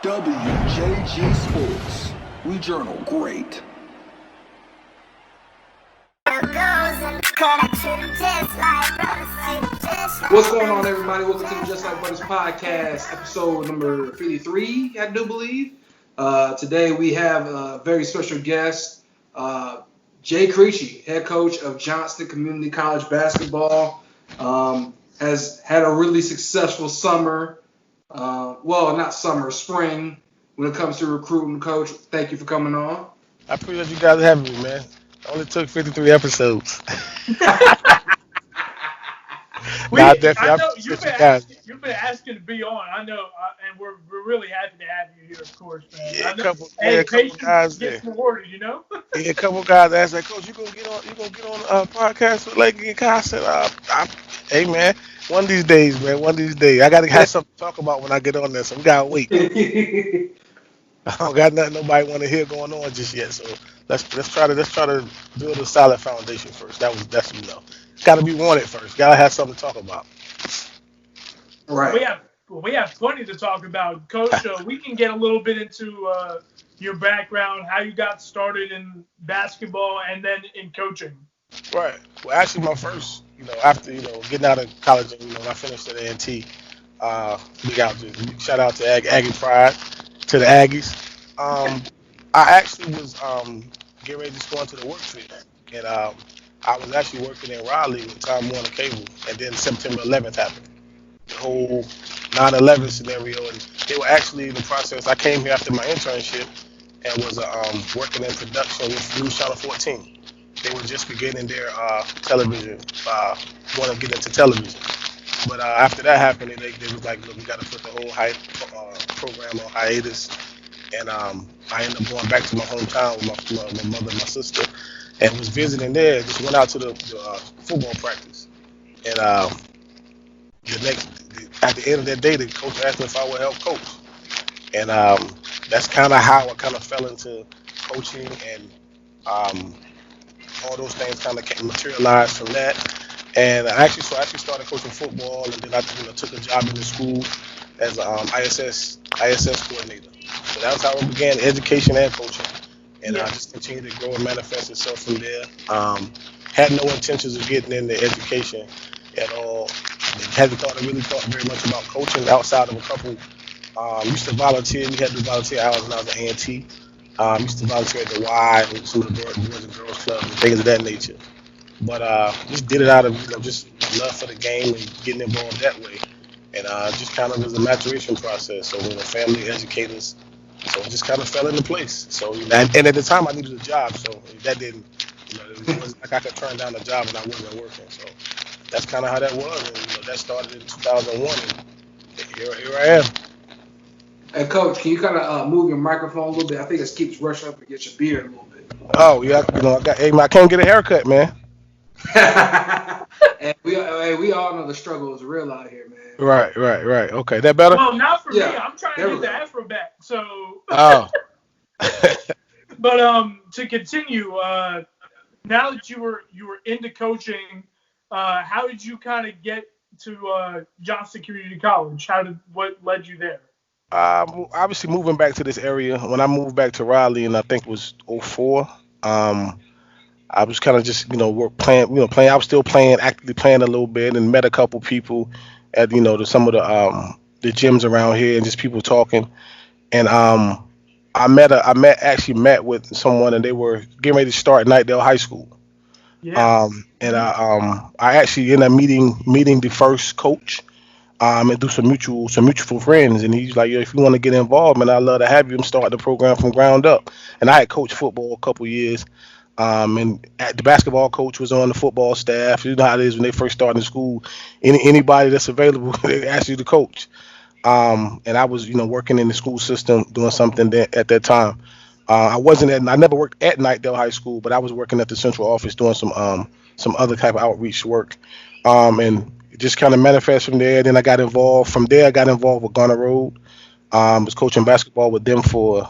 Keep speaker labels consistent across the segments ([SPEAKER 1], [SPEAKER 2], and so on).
[SPEAKER 1] WJG Sports. We journal great.
[SPEAKER 2] What's going on, everybody? Welcome to the Just Like Brothers podcast, episode number 53, I do believe. Today we have a very special guest, Jay Creechy, head coach of Johnston Community College basketball. Has had a really successful summer. Not summer, spring, when it comes to recruiting. Coach, thank you for coming on.
[SPEAKER 3] I appreciate you guys having me, man. It only took 53 episodes.
[SPEAKER 4] I
[SPEAKER 3] Definitely.
[SPEAKER 4] know you've been asking to be on. I know, and we're really happy to have you here, of course, man.
[SPEAKER 3] Yeah,
[SPEAKER 4] I know,
[SPEAKER 3] a couple guys
[SPEAKER 4] gets
[SPEAKER 3] there.
[SPEAKER 4] rewarded, you know.
[SPEAKER 3] Yeah, a couple guys asked, like, Coach, you gonna get on a podcast with Lake and Kai? I said, hey, man, one of these days, man, I gotta have something to talk about when I get on there, so we gotta wait. I don't got nothing nobody want to hear going on just yet, so let's try to build a solid foundation first. That's gotta be wanted first. Gotta have something to talk about.
[SPEAKER 2] Right.
[SPEAKER 4] We have plenty to talk about, Coach. We can get a little bit into your background, how you got started in basketball, and then in coaching.
[SPEAKER 3] Right. Well, actually, my first, after getting out of college, and when I finished at A&T, shout out to Aggie Pride, to the Aggies. I actually was getting ready to go into the work field, and I was actually working in Raleigh with Time Warner Cable, and then September 11th happened, the whole 9/11 scenario, and they were actually in the process. I came here after my internship and was working in production with News Channel 14. They were just beginning their television, want to get into television. But after that happened, they was like, look, we got to put the whole program on hiatus. And I ended up going back to my hometown with my mother and my sister, and was visiting there. Just went out to the football practice. And at the end of that day, the coach asked me if I would help coach. And that's kind of how I kind of fell into coaching, and all those things kind of materialized from that. And I actually started coaching football, and then I took a job in the school as an ISS coordinator. So that's how it began, education and coaching. And I just continued to grow and manifest itself from there. Had no intentions of getting into education at all. Hadn't really thought very much about coaching outside of a couple. Used to volunteer. We had to do volunteer hours when I was at A&T. Used to volunteer at the Y, with some of the Boys and Girls Clubs and things of that nature. But just did it out of just love for the game and getting involved that way. And just kind of was a maturation process. So family educators, so it just kind of fell into place. So and at the time I needed a job, so that didn't, it wasn't like I could turn down a job and I wasn't working. So that's kind of how that was, and that started in 2001, and here I am.
[SPEAKER 2] Hey, Coach, can you kind of move your microphone a little bit? I think it keeps rushing up against your beard a little bit.
[SPEAKER 3] Oh yeah, I can't get a haircut, man.
[SPEAKER 2] And we all know the struggle is real out here, man.
[SPEAKER 3] Right. Okay, that better?
[SPEAKER 4] Well, not for me.
[SPEAKER 2] Yeah,
[SPEAKER 4] I'm trying to get the afro back. So.
[SPEAKER 3] Oh.
[SPEAKER 4] But to continue, now that you were into coaching, how did you kind of get to Johnston Community College? What led you there?
[SPEAKER 3] Obviously moving back to this area. When I moved back to Raleigh, and I think it was 2004. I was kind of just playing. I was still actively playing a little bit, and met a couple people at some of the gyms around here, and just people talking. And I met with someone, and they were getting ready to start Nightdale High School.
[SPEAKER 4] Yeah.
[SPEAKER 3] And I actually ended up meeting the first coach, and through some mutual friends. And he's like, yo, if you want to get involved, man, I'd love to have you and start the program from ground up. And I had coached football a couple years. And the basketball coach was on the football staff. You know how it is when they first start in school. Anybody that's available, they ask you to coach. And I was, working in the school system, doing something at that time. I never worked at Nightdale High School, but I was working at the central office doing some other type of outreach work. And it just kind of manifest from there. Then I got involved. From there, I got involved with Garner Road. Was coaching basketball with them for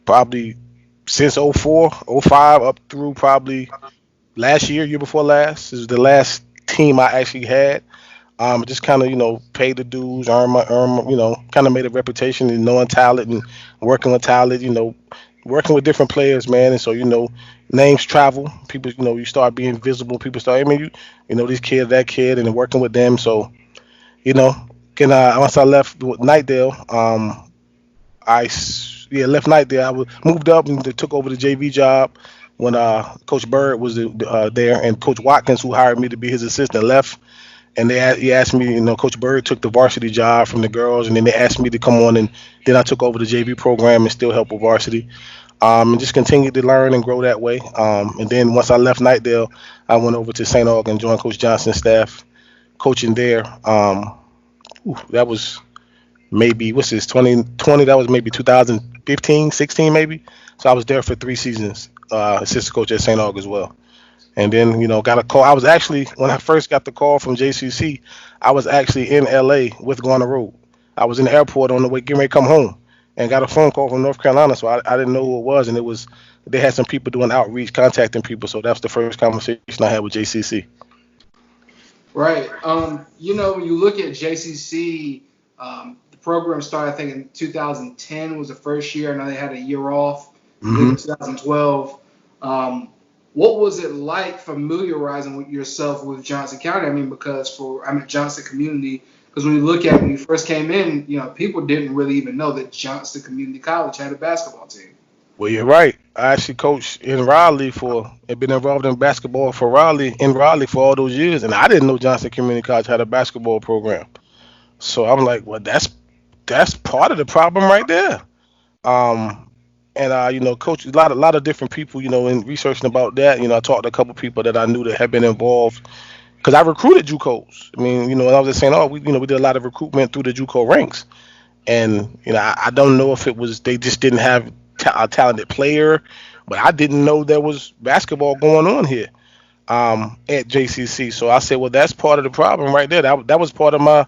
[SPEAKER 3] probably since 04, 05 up through probably year before last. This is the last team I actually had. Just kind of, pay the dues, kind of made a reputation in knowing talent and working with talent, working with different players, man. And so, names travel. People, you start being visible. People start, I mean, this kid, that kid, and working with them. So, you know, once I left with Nightdale, left Nightdale. I was moved up and took over the JV job when Coach Bird was there, and Coach Watkins, who hired me to be his assistant, left. And he asked me, Coach Bird took the varsity job from the girls, and then they asked me to come on, and then I took over the JV program and still help with varsity, and just continued to learn and grow that way. And then once I left Nightdale, I went over to St. Aug and joined Coach Johnson's staff, coaching there. That was maybe, what's this, 2020? That was maybe 2015, 16 maybe. So I was there for 3 seasons, assistant coach at St. Aug as well. And then, got a call. I was actually, when I first got the call from JCC, I was actually in LA with Garner Road. I was in the airport on the way, getting ready to come home, and got a phone call from North Carolina. So I didn't know who it was. And they had some people doing outreach, contacting people. So that's the first conversation I had with JCC.
[SPEAKER 2] Right. When you look at JCC, the program started, I think, in 2010 was the first year. I know they had a year off in 2012. What was it like familiarizing with yourself with Johnson County? I mean, because I'm at Johnson Community. Because when you look at when you first came in, people didn't really even know that Johnson Community College had a basketball team.
[SPEAKER 3] Well, you're right. I actually coached in Raleigh and been involved in basketball for Raleigh for all those years, and I didn't know Johnson Community College had a basketball program. So I'm like, well, that's part of the problem right there. Um, and coach a lot of different people, in researching about that. I talked to a couple people that I knew that had been involved because I recruited JUCOs. I mean, when I was just saying, oh, we did a lot of recruitment through the JUCO ranks, and I don't know if it was they just didn't have a talented player, but I didn't know there was basketball going on here at JCC. So I said, well, that's part of the problem right there. That was part of my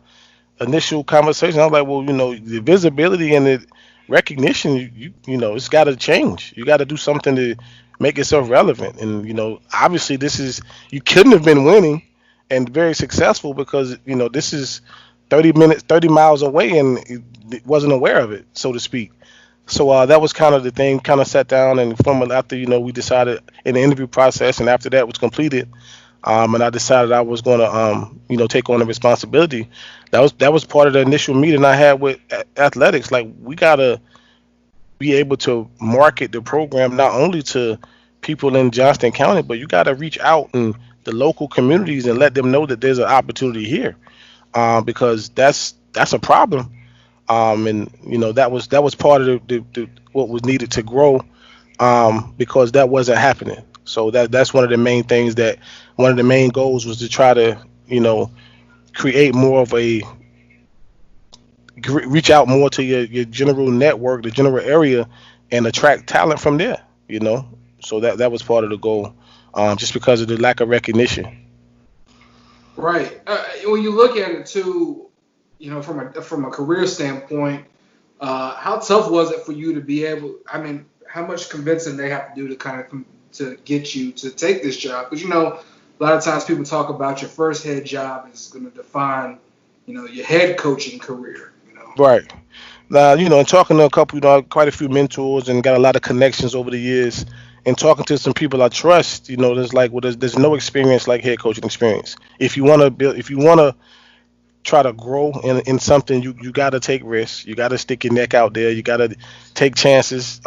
[SPEAKER 3] initial conversation. I was like, well, the visibility and the recognition, it's got to change. You got to do something to make yourself relevant. And obviously, you couldn't have been winning and very successful because this is 30 miles away, and it wasn't aware of it, so to speak. So that was kind of the thing. Kind of sat down and from after we decided in the interview process, and after that was completed, and I decided I was going to take on the responsibility. That was part of the initial meeting I had with athletics. Like, we gotta be able to market the program not only to people in Johnston County, but you got to reach out in the local communities and let them know that there's an opportunity here, because that's a problem. And that was part of the what was needed to grow, because that wasn't happening. So that's one of the main things, that one of the main goals was to try to create more of reach out more to your general network, the general area, and attract talent from there. So that was part of the goal, just because of the lack of recognition.
[SPEAKER 2] Right. When you look at it too, from a career standpoint, how tough was it for you to be able? I mean, how much convincing they have to do to kind of to get you to take this job? Because a lot of times people talk about your first head job is going to define, your head coaching career.
[SPEAKER 3] Right. Now, and talking to a couple, quite a few mentors, and got a lot of connections over the years, and talking to some people I trust, there's like, well, there's no experience like head coaching experience. If you want to try to grow in something, you got to take risks. You got to stick your neck out there. You got to take chances.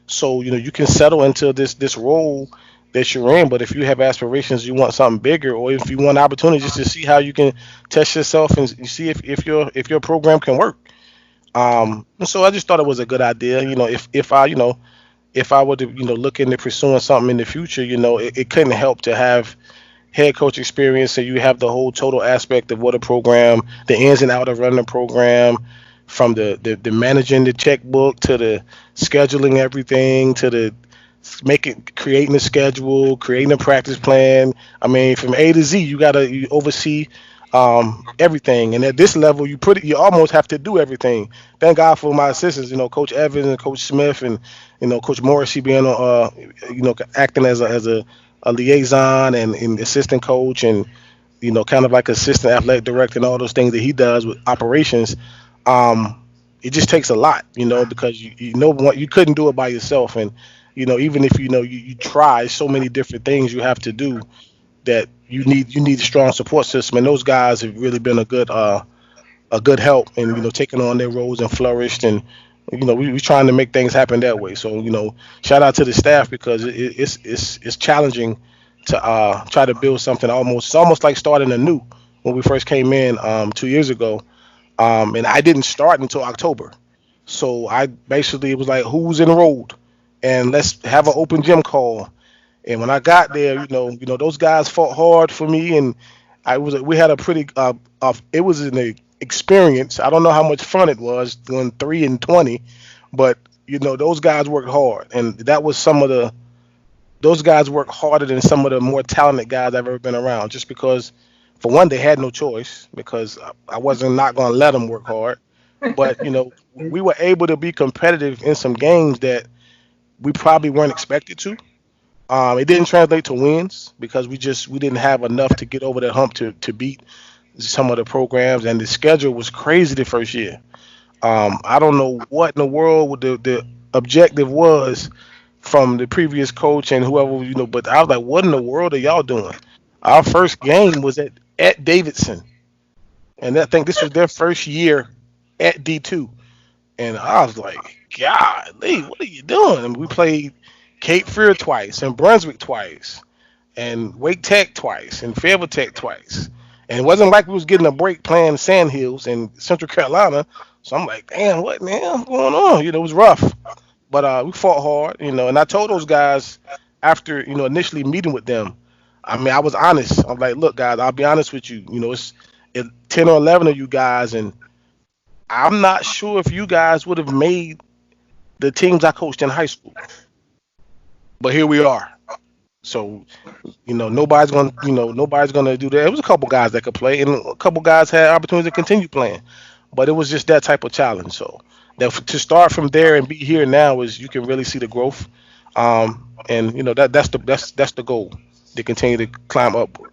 [SPEAKER 3] So you can settle into this role that you're in. But if you have aspirations, you want something bigger, or if you want opportunities to see how you can test yourself and see if your program can work. And so I just thought it was a good idea. If I were to look into pursuing something in the future, it couldn't help to have head coach experience, so you have the whole total aspect of what a program, the ins and out of running a program, from the managing the checkbook to the scheduling everything to the creating a schedule, creating a practice plan. I mean, from A to Z, you oversee everything. And at this level, you almost have to do everything. Thank God for my assistants, Coach Evans and Coach Smith, and Coach Morrissey being acting as a liaison and assistant coach, and kind of like assistant athletic director and all those things that he does with operations. Um, it just takes a lot, because you couldn't do it by yourself, and even if you try so many different things you have to do that you need a strong support system, and those guys have really been a good help and taking on their roles and flourished, and we trying to make things happen that way. So shout out to the staff because it's challenging to try to build something. It's almost like starting anew when we first came in 2 years ago, and I didn't start until October. So I basically, it was like, who's enrolled, and let's have an open gym call. And when I got there, those guys fought hard for me, and we had a pretty it was an experience. I don't know how much fun it was doing 3 and 20, but those guys worked hard, and that was those guys work harder than some of the more talented guys I've ever been around. Just because, for one, they had no choice because I wasn't not going to let them work hard. But we were able to be competitive in some games that we probably weren't expected to. It didn't translate to wins because we didn't have enough to get over the hump to beat some of the programs, and the schedule was crazy the first year. I don't know what in the world the objective was from the previous coach and whoever, but I was like, what in the world are y'all doing? Our first game was at Davidson, and I think this was their first year at D2. And I was like, golly, what are you doing? And we played Cape Fear twice and Brunswick twice and Wake Tech twice and Fayetteville Tech twice. And it wasn't like we was getting a break playing Sand Hills in Central Carolina. So I'm like, damn, what man going on? It was rough. But we fought hard, and I told those guys after, initially meeting with them. I mean, I was honest. I'm like, look, guys, I'll be honest with you. It's 10 or 11 of you guys, and I'm not sure if you guys would have made the teams I coached in high school. But here we are. So, nobody's gonna do that. There was a couple guys that could play, and a couple guys had opportunities to continue playing. But it was just that type of challenge. So to start from there and be here now is you can really see the growth. And that's the goal, to continue to climb upward.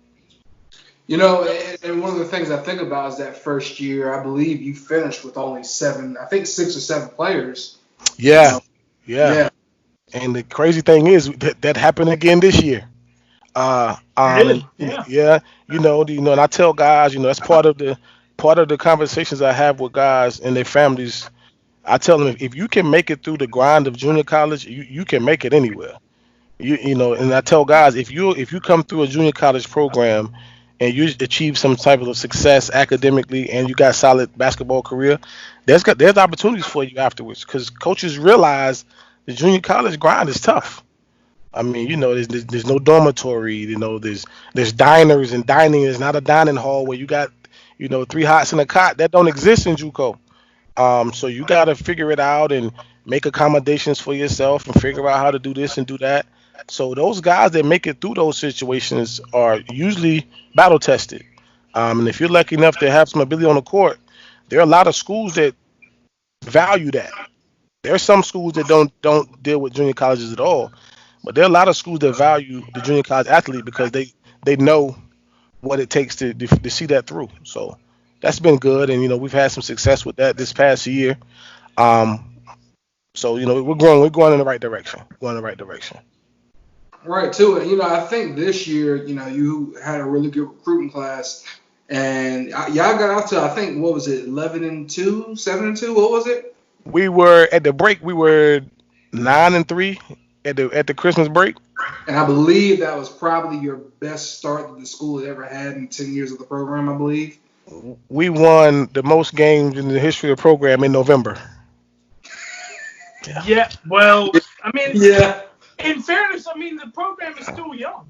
[SPEAKER 2] And one of the things I think about is that first year, I believe you finished with only seven, I think 6 or 7 players.
[SPEAKER 3] Yeah, yeah.
[SPEAKER 2] Yeah.
[SPEAKER 3] And the crazy thing is that happened again this year. And
[SPEAKER 4] Really? Yeah.
[SPEAKER 3] yeah, and I tell guys, that's part of the conversations I have with guys and their families. I tell them, if you can make it through the grind of junior college, you can make it anywhere. And I tell guys, if you come through a junior college program and you achieve some type of success academically and you got solid basketball career, there's opportunities for you afterwards because coaches realize the junior college grind is tough. I mean, there's no dormitory. There's diners, and dining is not a dining hall where you got 3 hots in a cot. That don't exist in JUCO. So you got to figure it out and make accommodations for yourself and figure out how to do this and do that. So those guys that make it through those situations are usually battle tested. And if you're lucky enough to have some ability on the court, there are a lot of schools that value that. There are some schools that don't deal with junior colleges at all, but there are a lot of schools that value the junior college athlete because they know what it takes to see that through. So that's been good, and we've had some success with that this past year. Um, so we're going in the right direction. Going in the right direction.
[SPEAKER 2] Right, too. And, I think this year, you had a really good recruiting class. And y'all got out to, I think, what was it, 11-2, 7-2? What was it?
[SPEAKER 3] We were at the break. We were 9-3 at the Christmas break.
[SPEAKER 2] And I believe that was probably your best start that the school had ever had in 10 years of the program, I believe.
[SPEAKER 3] We won the most games in the history of the program in November.
[SPEAKER 4] Yeah. Well, I mean,
[SPEAKER 2] Yeah.
[SPEAKER 4] in fairness, I mean, the program is still young.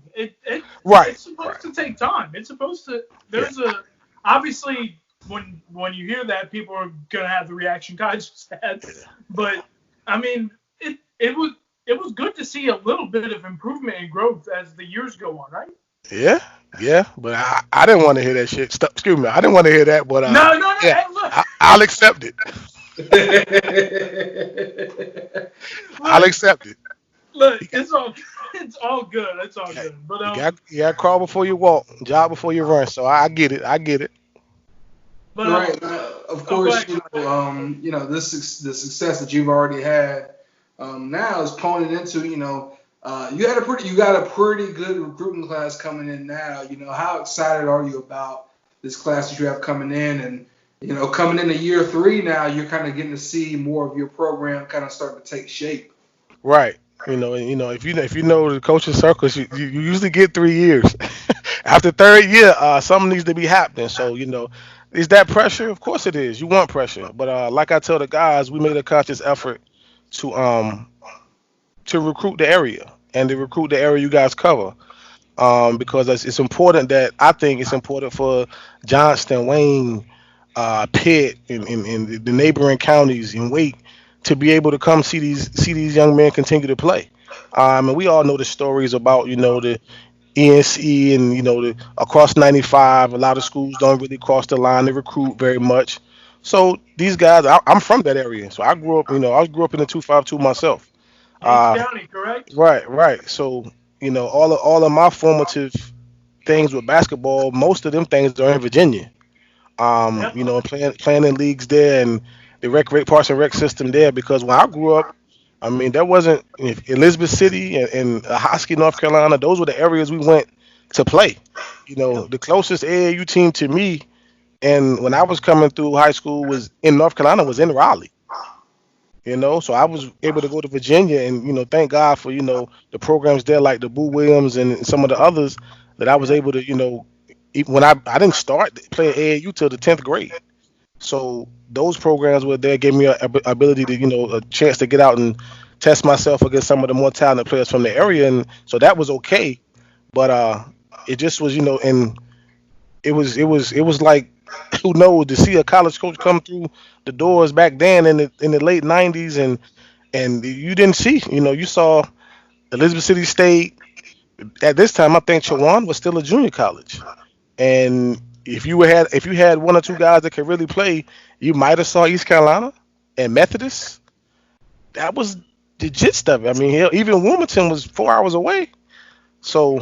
[SPEAKER 3] Right.
[SPEAKER 4] It's supposed to take time. It's supposed to. Obviously when you hear that, people are gonna have the reaction Kai just had. But I mean, it was good to see a little bit of improvement and growth as the years go on, right?
[SPEAKER 3] Yeah, but I didn't want to hear that shit. Excuse me, I didn't want to hear that, but
[SPEAKER 4] No.
[SPEAKER 3] yeah,
[SPEAKER 4] Hey, look,
[SPEAKER 3] I'll accept it. I'll accept it.
[SPEAKER 4] Look, it's all good. It's all good. But
[SPEAKER 3] You got to crawl before you walk, jog before you run. So I get it. I get it.
[SPEAKER 4] but
[SPEAKER 2] Right. Of
[SPEAKER 4] oh, go
[SPEAKER 2] course,
[SPEAKER 4] ahead.
[SPEAKER 2] the success that you've already had now is pointed into, you got a pretty good recruiting class coming in now. How excited are you about this class that you have coming in? And, coming into year 3 now, you're kind of getting to see more of your program kind of start to take shape.
[SPEAKER 3] Right. If you know the coaching circles, you usually get 3 years. After third year, something needs to be happening. So is that pressure? Of course it is. You want pressure, but like I tell the guys, we made a conscious effort to um to recruit the area and to recruit the area you guys cover. Because it's important that I think it's important for Johnston, Wayne, Pitt, and the neighboring counties and Wake to be able to come see these young men continue to play. And we all know the stories about the ENC and the across 95. A lot of schools don't really cross the line to recruit very much. So these guys, I'm from that area, so I grew up in the 252 myself.
[SPEAKER 4] Gates
[SPEAKER 3] Uh,
[SPEAKER 4] County, correct?
[SPEAKER 3] right, right. So all of my formative things with basketball, most of them things are in Virginia.
[SPEAKER 4] Yep.
[SPEAKER 3] Playing in leagues there and the rec parks and rec system there. Because when I grew up, I mean, there wasn't if Elizabeth City and Hosky, North Carolina. Those were the areas we went to play. The closest AAU team to me, and when I was coming through high school was in North Carolina, was in Raleigh. So I was able to go to Virginia, and thank God for the programs there like the Boo Williams and some of the others that I was able to even when I didn't start playing AAU till the 10th grade. So those programs were there gave me a ability to a chance to get out and test myself against some of the more talented players from the area, and so that was okay. But it just was and it was like who knows to see a college coach come through the doors back then in the late 90s, and you didn't see you saw Elizabeth City State at this time. I think Chowan was still a junior college, and if you had one or two guys that could really play, you might have saw East Carolina and Methodist. That was legit stuff. I mean, hell, even Wilmington was 4 hours away, so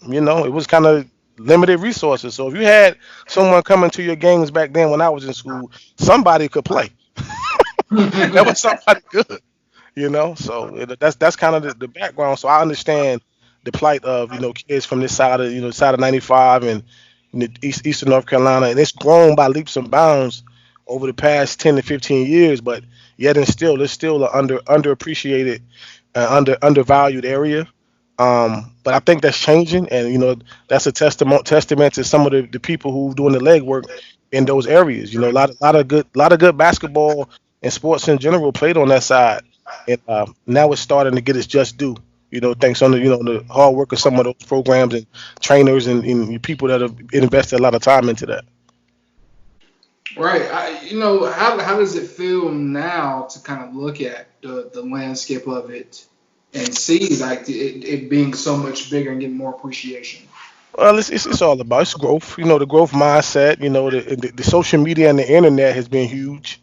[SPEAKER 3] it was kind of limited resources. So if you had someone coming to your games back then when I was in school, somebody could play. That was somebody good. So that's kind of the background. So I understand the plight of kids from this side of side of 95 and eastern North Carolina, and it's grown by leaps and bounds over the past 10 to 15 years. But yet and still, it's still an underappreciated, undervalued area. But I think that's changing, and that's a testament to some of the people who doing the legwork in those areas. A lot of good basketball and sports in general played on that side, and now it's starting to get its just due. Thanks on the hard work of some of those programs and trainers and people that have invested a lot of time into that.
[SPEAKER 2] Right. How does it feel now to kind of look at the landscape of it and see like it being so much bigger and getting more appreciation?
[SPEAKER 3] Well, it's all about it's growth. The growth mindset. The social media and the internet has been huge.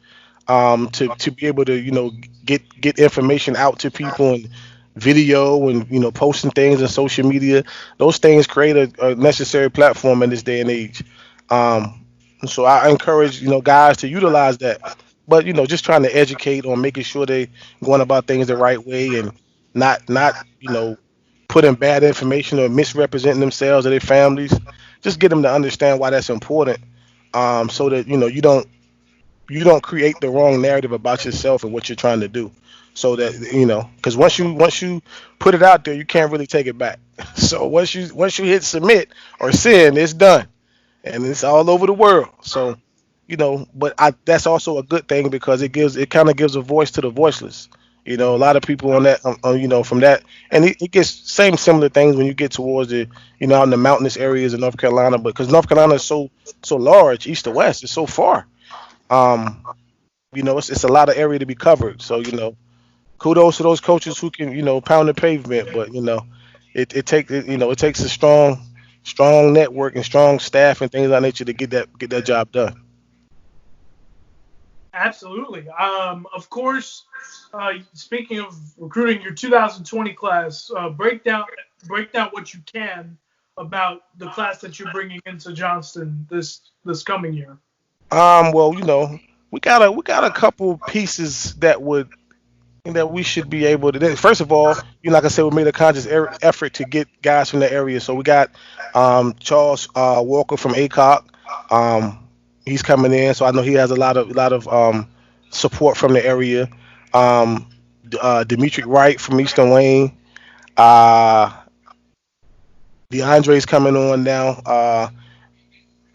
[SPEAKER 3] To be able to get information out to people and video and posting things on social media. Those things create a necessary platform in this day and age. Um, so I encourage guys to utilize that, but just trying to educate on making sure they going about things the right way and not putting bad information or misrepresenting themselves or their families. Just get them to understand why that's important, so that you don't create the wrong narrative about yourself and what you're trying to do. So that because once you put it out there, you can't really take it back. So once you hit submit or send, it's done, and it's all over the world. So but that's also a good thing because it kind of gives a voice to the voiceless. A lot of people on that, from that, and it gets same similar things when you get towards the, out in the mountainous areas of North Carolina, but because North Carolina is so large, east to west, it's so far. Um, it's a lot of area to be covered. So kudos to those coaches who can pound the pavement, but it takes a strong network and strong staff and things of that nature to get that job done.
[SPEAKER 4] Absolutely. Of course, speaking of recruiting your 2020 class, break down what you can about the class that you're bringing into Johnston this coming year.
[SPEAKER 3] Well, we got a couple pieces that we should be able to. First of all, like I said, we made a conscious effort to get guys from the area. So we got Charles Walker from ACOG. He's coming in, so I know he has a lot of support from the area. Dimitri Wright from Eastern Wayne. Uh, DeAndre's coming on now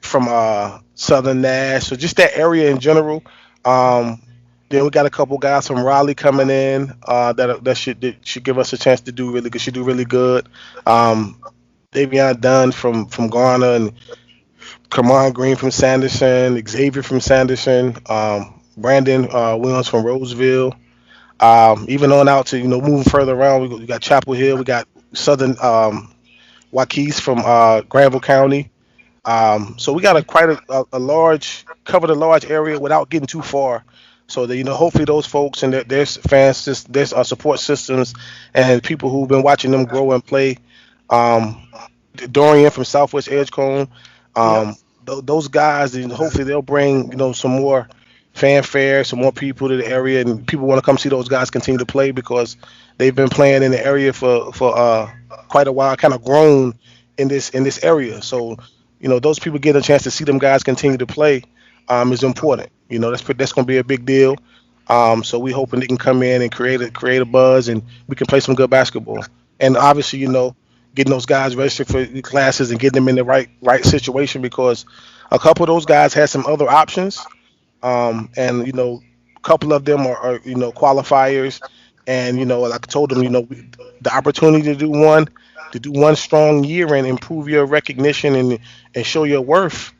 [SPEAKER 3] from Southern Nash. So just that area in general. Um, then we got a couple guys from Raleigh coming in that should give us a chance to do really good. Should do really good. Um, Davion Dunn from Garner and Kamon Green from Sanderson, Xavier from Sanderson, Brandon Williams from Roseville. Even on out to moving further around, we got Chapel Hill, we got Southern Waukese from Granville County. So we got a large covered a large area without getting too far. So that hopefully those folks and their fans, their support systems, and people who've been watching them grow and play. Um, Dorian from Southwest Edgecombe.
[SPEAKER 4] Yep.
[SPEAKER 3] Those guys, and hopefully they'll bring some more fanfare, some more people to the area, and people want to come see those guys continue to play because they've been playing in the area for quite a while, kind of grown in this area. So those people getting a chance to see them guys continue to play is important. That's going to be a big deal. So we hoping they can come in and create a buzz, and we can play some good basketball. And obviously, getting those guys registered for the classes and getting them in the right situation because a couple of those guys had some other options, and a couple of them are qualifiers, and like I told them, the opportunity to do one strong year and improve your recognition and show your worth.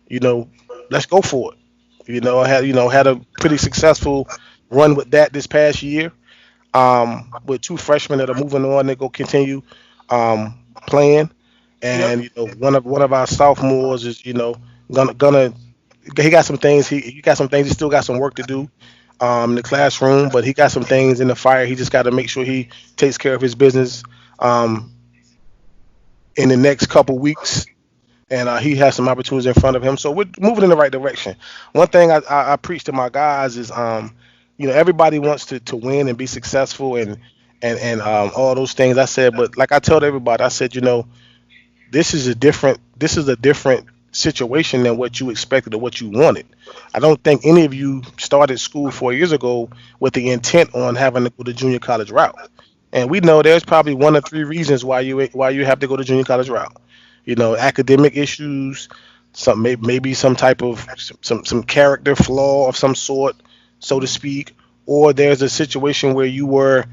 [SPEAKER 3] you know, let's go for it. I had a pretty successful run with that this past year. With two freshmen that are moving on, they go continue playing,
[SPEAKER 4] Yep.
[SPEAKER 3] and one of our sophomores is gonna he got some things he got some things he still got some work to do in the classroom, but he got some things in the fire. He just got to make sure he takes care of his business um, in the next couple weeks, and he has some opportunities in front of him. So we're moving in the right direction. One thing I preach to my guys is, everybody wants to win and be successful and all those things. I said, but like I told everybody, I said, this is a different situation than what you expected or what you wanted. I don't think any of you started school 4 years ago with the intent on having to go the junior college route. And we know there's probably one or three reasons why you have to go the junior college route. Academic issues, maybe some type of some character flaw of some sort, so to speak, or there's a situation where you were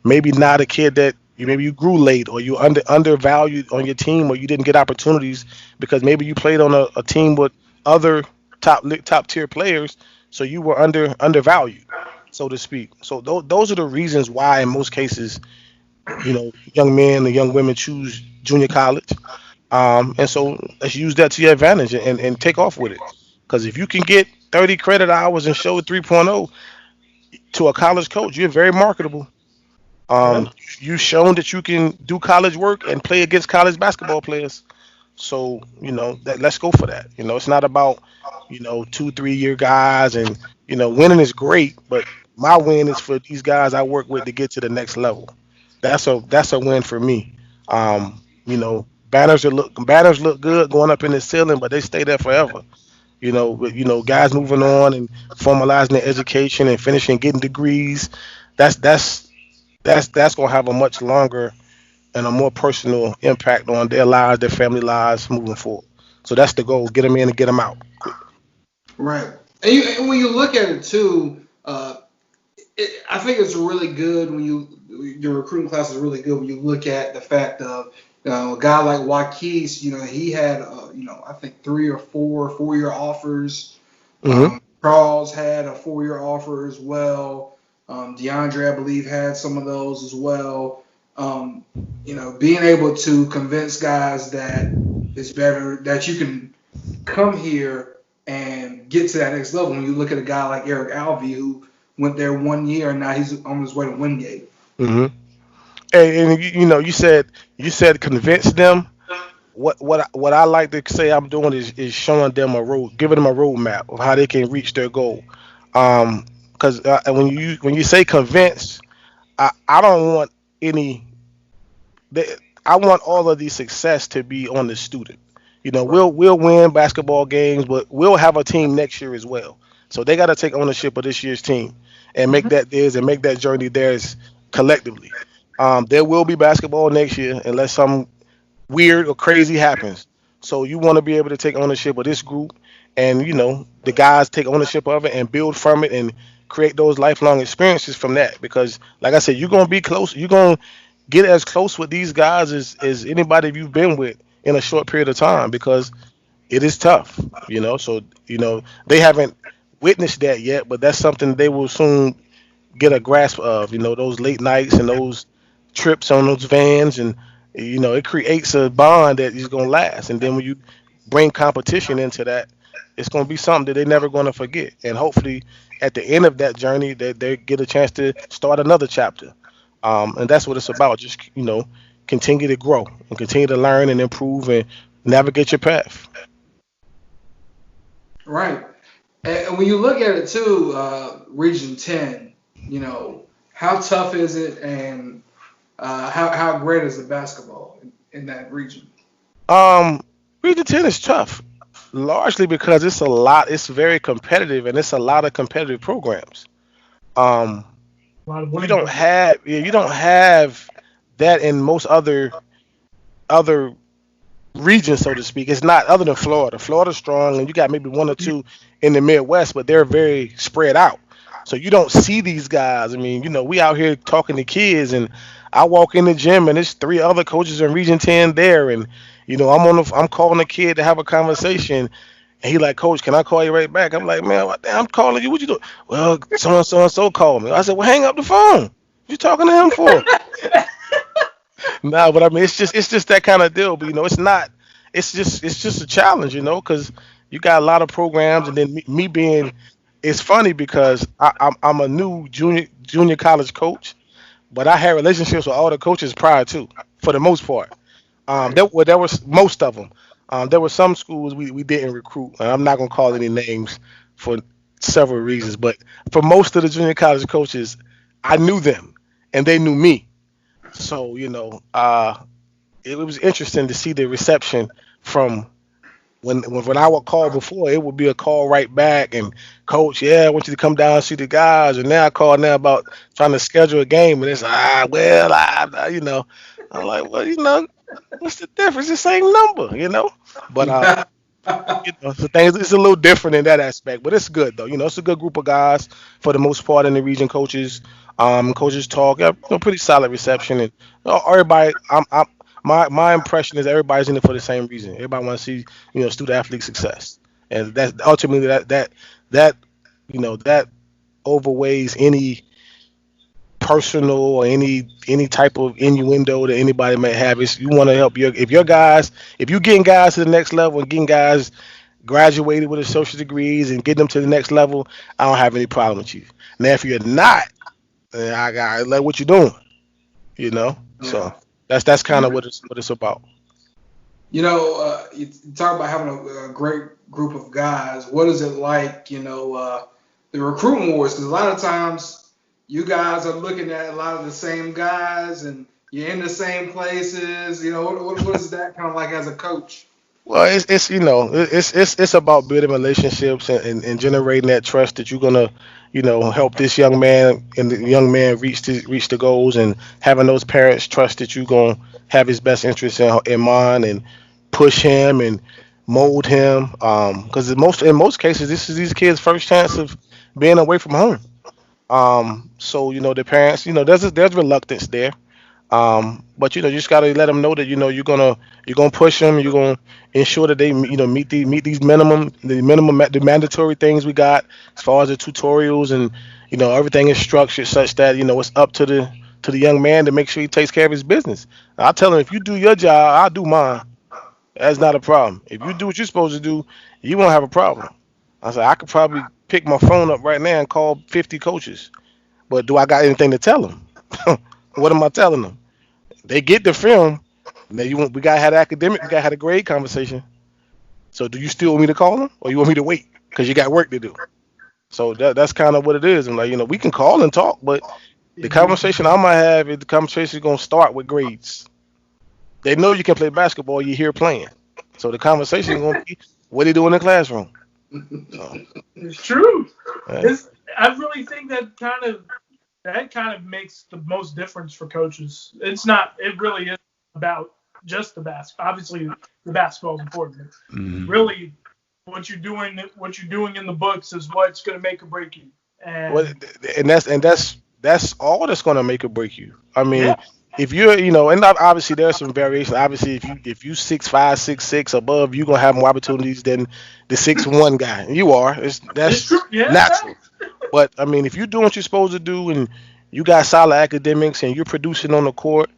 [SPEAKER 3] maybe not a kid that maybe you grew late or you undervalued on your team or you didn't get opportunities because maybe you played on a team with other top tier players, so you were undervalued, so to speak. So those are the reasons why in most cases young men and young women choose junior college. And so let's use that to your advantage and take off with it. Because if you can get 30 credit hours and show 3.0 to a college coach, you're very marketable.
[SPEAKER 4] Yep.
[SPEAKER 3] You've shown that you can do college work and play against college basketball players. So let's go for that. It's not about 2 3 year guys, and winning is great, but my win is for these guys I work with to get to the next level. That's a win for me. Banners look good going up in the ceiling, but they stay there forever. Guys moving on and formalizing their education and finishing getting degrees. That's gonna have a much longer and a more personal impact on their lives, their family lives moving forward. So that's the goal: get them in and get them out.
[SPEAKER 2] Right. And when you look at it too, I think it's really good when your recruiting class is really good when you look at the fact of a guy like Waukese. He had I think 3 or 4 4-year offers.
[SPEAKER 3] Hmm.
[SPEAKER 2] Charles had a 4-year offer as well. DeAndre, I believe, had some of those as well. Being able to convince guys that it's better that you can come here and get to that next level. When you look at a guy like Eric Alvey, who went there 1 year and now he's on his way to Wingate.
[SPEAKER 3] hmm And you said convince them. What I like to say I'm doing is showing them a road, giving them a roadmap of how they can reach their goal. Because when you say convince, I don't want any. They, I want all of the success to be on the student.
[SPEAKER 2] Right.
[SPEAKER 3] We'll win basketball games, but we'll have a team next year as well. So they got to take ownership of this year's team and make
[SPEAKER 2] Hmm.
[SPEAKER 3] that theirs and make that journey theirs collectively. There will be basketball next year unless some weird or crazy happens. So you want to be able to take ownership of this group, and the guys take ownership of it and build from it and create those lifelong experiences from that. Because, like I said, you're gonna be close. You're gonna get as close with these guys as anybody you've been with in a short period of time because it is tough. So they haven't witnessed that yet, but that's something they will soon get a grasp of. Those late nights and those trips on those vans, and it creates a bond that is going to last. And then when you bring competition into that, it's going to be something that they're never going to forget. And hopefully, at the end of that journey, they get a chance to start another chapter. And that's what it's about. Just continue to grow and continue to learn and improve and navigate your path.
[SPEAKER 2] Right. And when you look at it too, Region 10, how tough is it, and how great is the basketball in that region?
[SPEAKER 3] Um, Region 10 is tough, largely because it's a lot. It's very competitive, and it's a lot of competitive programs. Um,
[SPEAKER 4] A lot of
[SPEAKER 3] you
[SPEAKER 4] winning
[SPEAKER 3] don't
[SPEAKER 4] programs.
[SPEAKER 3] have yeah, you don't have that in most other regions, so to speak. It's not other than Florida. Florida's strong, and you got maybe one or
[SPEAKER 4] Yeah.
[SPEAKER 3] two in the Midwest, but they're very spread out. So you don't see these guys. I mean, we out here talking to kids, and I walk in the gym, and there's three other coaches in Region 10 there, and I'm calling a kid to have a conversation, and he like, Coach, can I call you right back? I'm like, man, I'm calling you. What you doing? Well, so and so called me. I said, well, hang up the phone. What you talking to him for? No, but I mean, it's just that kind of deal. But it's not. It's just a challenge, because you got a lot of programs, and then me being, it's funny because I'm a new junior college coach, but I had relationships with all the coaches prior to, for the most part.
[SPEAKER 2] Right.
[SPEAKER 3] There was most of them. There were some schools we didn't recruit, and I'm not gonna call any names for several reasons, but for most of the junior college coaches, I knew them, and they knew me. So it was interesting to see the reception from when I would call before, it would be a call right back and coach, yeah, I want you to come down and see the guys. And now I call now about trying to schedule a game, and it's well, I'm like, well, what's the difference? The same number, But so things it's a little different in that aspect, but it's good though. It's a good group of guys for the most part in the region. Coaches talk, yeah, pretty solid reception, and everybody. My impression is everybody's in it for the same reason. Everybody wants to see student athlete success, and that's ultimately that that overweighs any personal or any type of innuendo that anybody may have. Is you want to help your guys, if you're getting guys to the next level and getting guys graduated with associate degrees and getting them to the next level, I don't have any problem with you. Now, if you're not, then I got like what you're doing,
[SPEAKER 2] Yeah.
[SPEAKER 3] So that's kind of what it's about.
[SPEAKER 2] You talk about having a great group of guys. What is it like, the recruiting wars? Because a lot of times you guys are looking at a lot of the same guys and you're in the same places. What is that kind of like as a coach?
[SPEAKER 3] Well, it's about building relationships and generating that trust that you're gonna help this young man and the young man reach the goals, and having those parents trust that you're gonna have his best interests in mind and push him and mold him. Because in most cases, this is these kids' first chance of being away from home. So the parents, there's reluctance there. But you just gotta let them know that you're gonna push them. You're gonna ensure that they meet these the mandatory things we got as far as the tutorials, and everything is structured such that it's up to the young man to make sure he takes care of his business. I tell him, if you do your job, I'll do mine. That's not a problem. If you do what you're supposed to do, you won't have a problem. I said, I could probably pick my phone up right now and call 50 coaches, but do I got anything to tell them? What am I telling them? They get the film. Now we gotta have academic, we gotta have a grade conversation. So do you still want me to call them, or you want me to wait because you got work to do? So that's kind of what it is. I'm like, we can call and talk, but the conversation I might have is the conversation is gonna start with grades. They know you can play basketball. You're here playing, so the conversation is gonna be what do you do in the classroom. So,
[SPEAKER 4] It's true.
[SPEAKER 3] yeah.
[SPEAKER 4] I really think that kind of makes the most difference for coaches. It's not. It really is about just the basketball. Obviously, the basketball is important.
[SPEAKER 3] Mhm.
[SPEAKER 4] Really, what you're doing in the books is what's going to make or break you.
[SPEAKER 3] Well,
[SPEAKER 4] And
[SPEAKER 3] and that's all that's gonna make or break you. I mean,
[SPEAKER 4] yeah,
[SPEAKER 3] if you're, and obviously there's some variation. Obviously, if you 6'5", 6'6" above, you're gonna have more opportunities than the 6'1" guy. And you are.
[SPEAKER 4] it's
[SPEAKER 3] That's
[SPEAKER 4] true. Yeah,
[SPEAKER 3] natural. But I mean, if you're doing what you're supposed to do and you got solid academics and you're producing on the court,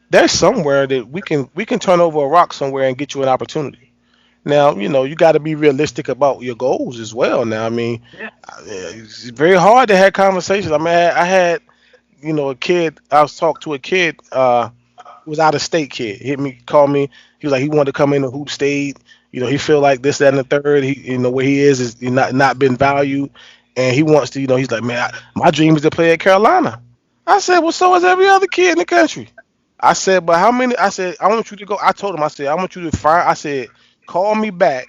[SPEAKER 3] there's somewhere that we can turn over a rock somewhere and get you an opportunity. Now, you got to be realistic about your goals as well. Now, I mean,
[SPEAKER 4] yeah.
[SPEAKER 3] it's very hard to have conversations. I mean, I had, a kid. I was talking to a kid. Who was out of state kid. Hit me, called me. He was like he wanted to come in the hoop state. He feel like this, that, and the third. Where he is he not been valued, and he wants to. He's like, man, my dream is to play at Carolina. I said, well, so is every other kid in the country. I said, but how many? I said, I want you to go. I told him, I said, I want you to find. I said, call me back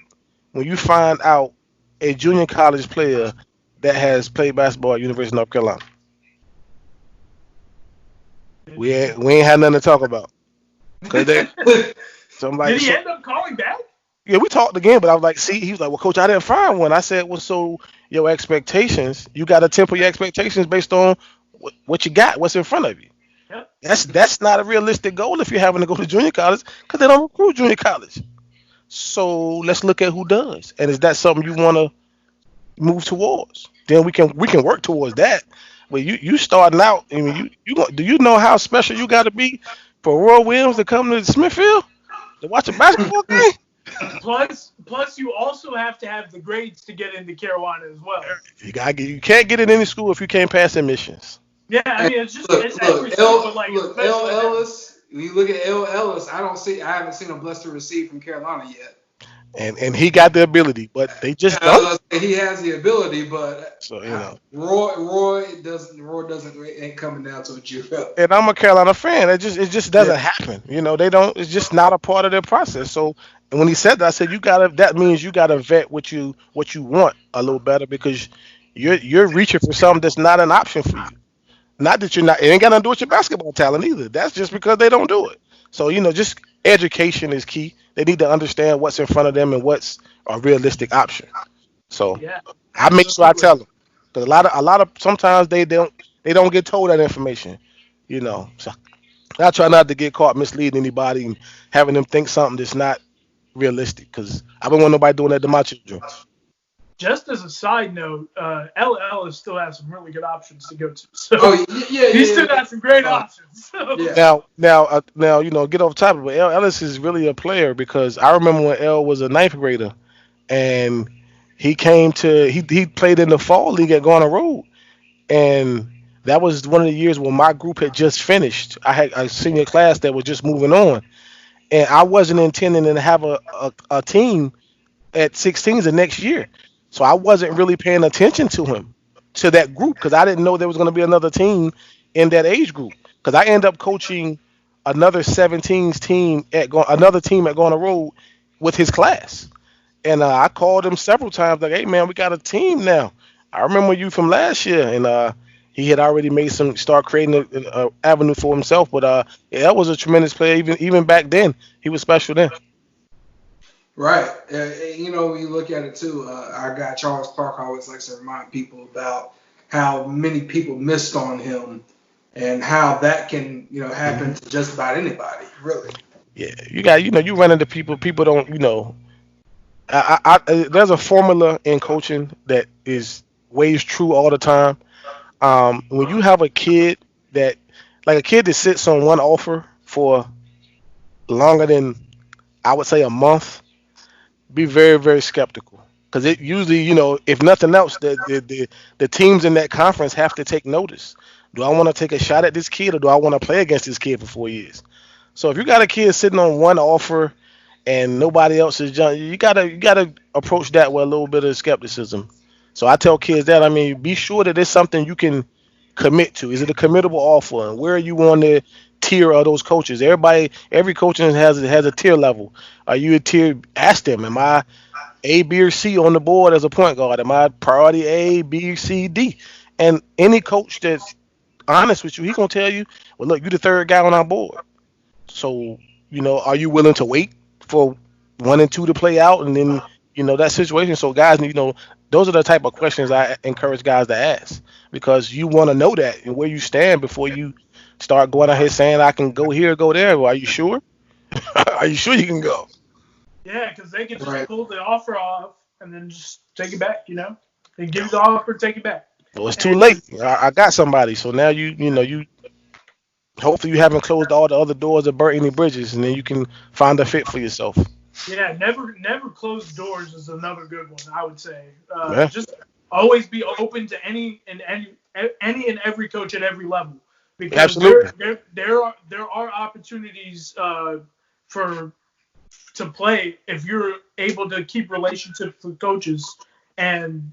[SPEAKER 3] when you find out a junior college player that has played basketball at University of North Carolina. We ain't had nothing to talk about. Cause they, so I'm like,
[SPEAKER 4] Did he
[SPEAKER 3] so
[SPEAKER 4] end up calling back?
[SPEAKER 3] yeah, we talked again, but I was like, see, he was like, well, coach, I didn't find one. I said, well, so your expectations, you got to temper your expectations based on what you got, what's in front of you.
[SPEAKER 4] Yep.
[SPEAKER 3] That's not a realistic goal if you're having to go to junior college because they don't recruit junior college. So let's look at who does, and is that something you want to move towards? Then we can work towards that. But you starting out, I mean, do you know how special you got to be for Roy Williams to come to Smithfield to watch a basketball game?
[SPEAKER 4] Plus, you also have to have the grades to get into Carolina as well.
[SPEAKER 3] You can't get in any school if you can't pass admissions.
[SPEAKER 4] Yeah, I mean it's every
[SPEAKER 2] Look,
[SPEAKER 4] school, but like
[SPEAKER 2] look, L.
[SPEAKER 4] especially
[SPEAKER 2] Ellis. When you look at L. Ellis, I haven't seen him blessed to receive from Carolina yet.
[SPEAKER 3] And he got the ability, but they just don't.
[SPEAKER 2] He has the ability, but
[SPEAKER 3] So
[SPEAKER 2] Roy doesn't ain't coming down to a UL.
[SPEAKER 3] and I'm a Carolina fan. It just doesn't happen. They don't. It's just not a part of their process. So when he said that, I said you gotta. That means you gotta vet what you want a little better because you're reaching for something that's not an option for you. Not that you're not. It ain't got nothing to do with your basketball talent either. That's just because they don't do it. So just education is key. They need to understand what's in front of them and what's a realistic option. So
[SPEAKER 4] yeah,
[SPEAKER 3] I make sure I
[SPEAKER 4] absolutely.
[SPEAKER 3] tell them because a lot of sometimes they don't get told that information. So I try not to get caught misleading anybody and having them think something that's not realistic because I don't want nobody doing that to my children.
[SPEAKER 4] Just as a side note, LL still has some really good options to go to.
[SPEAKER 2] Oh
[SPEAKER 4] So
[SPEAKER 2] yeah,
[SPEAKER 4] he still
[SPEAKER 2] yeah.
[SPEAKER 4] got some great
[SPEAKER 2] Uh,
[SPEAKER 4] options. So
[SPEAKER 2] yeah.
[SPEAKER 3] Now, get off topic, but L. Ellis is really a player because I remember when L was a ninth grader and he played in the fall league at Garner Road, and that was one of the years when my group had just finished. I had a senior class that was just moving on, and I wasn't intending to have a team at 16s the next year. So I wasn't really paying attention to that group, because I didn't know there was going to be another team in that age group. Because I ended up coaching another 17s team another team at Garner Road with his class. And I called him several times, like, hey, man, we got a team now. I remember you from last year. And he had already start creating a avenue for himself. But yeah, that was a tremendous player. Even back then, he was special then.
[SPEAKER 2] Right. When you look at it too, our guy Charles Clark always likes to remind people about how many people missed on him and how that can, happen to just about anybody, really.
[SPEAKER 3] Yeah, you run into people don't. There's a formula in coaching that is weighs true all the time. When you have a kid that, like a kid that sits on one offer for longer than I would say a month, be very, very skeptical. because it usually, if nothing else, the teams in that conference have to take notice. Do I want to take a shot at this kid, or do I want to play against this kid for 4 years? So if you got a kid sitting on one offer and nobody else is jumping, you gotta approach that with a little bit of skepticism. So I tell kids that, I mean, be sure that it's something you can commit to. Is it a committable offer? And where are you on the tier of those coaches? Every coach has a tier level. Are you a tier? Ask them. Am I A, B, or C on the board as a point guard? Am I priority A, B, C, D? And any coach that's honest with you, he gonna tell you, well, look, you the third guy on our board. So, are you willing to wait for 1 and 2 to play out, and then that situation? So, guys, those are the type of questions I encourage guys to ask, because you want to know that and where you stand before you start going out here saying I can go here, go there. Well, are you sure? Are you sure you can go?
[SPEAKER 4] Yeah, because they can just
[SPEAKER 2] Right.
[SPEAKER 4] pull the offer off and then just take it back. They give you the offer, take it back.
[SPEAKER 3] Well, it's too
[SPEAKER 4] And
[SPEAKER 3] late. I got somebody. So now you hopefully you haven't closed all the other doors or burnt any bridges, and then you can find a fit for yourself.
[SPEAKER 4] yeah, never close doors is another good one. I would say.
[SPEAKER 3] Yeah,
[SPEAKER 4] Just always be open to any and every coach at every level, because
[SPEAKER 3] absolutely.
[SPEAKER 4] there are opportunities for to play if you're able to keep relationships with coaches, and